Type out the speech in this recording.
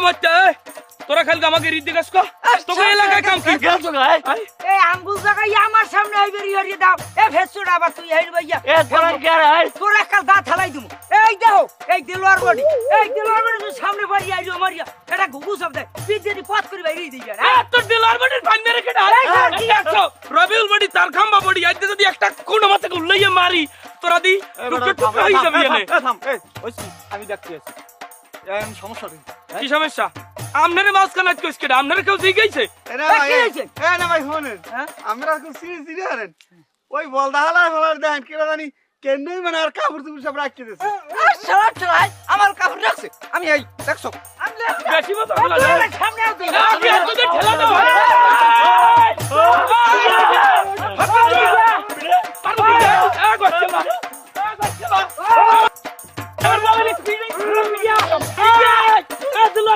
মতে তোরা খালি আমাকে রিদ দিগাস কো তোকে এলাকায় কাম কি গেছো গায় এই আঙ্গুল জায়গায় আমার সামনে আইবেরি হরিয়ে দাও এ ভেসুড়া আবার তুই হেল ভাইয়া এ তোরা কে রে তোর একটা দাঁত হালাই দিমু এই দেখো এই দিলওয়ার বডি তুই সামনে বাড়ি আইলো মারিয়া এটা ঘুঘু শব্দ তুই যদি পথ করে বাইরে দিই যা তোর দিলার বডির পান মেরে কেডা রবিউল বডি তার খাম্বা বডি আইতে যদি একটা কোন মাথা লইয়া মারি তোরা দি টুকটুক হই যাবি এনে থাম এই ওইছি আমি দেখতে আছি এম সমস্যা কি সমস্যা আমনারে মাঝখানে কইছ কেডা আমনারে কেউ জিগাইছে এ না ভাই শুনেন আমরা খুব সিরিয়াস হারেন ওই বলদা হালার দেখেন কেডা জানি কেনই মানে আর কাপড় তুমি সব রাখতে দিছে শালা আমার কাপড় রাখছে আমি এই দেখছো আমি বেশি মতো সামনে আও তুই তোদের ঠেলা দাও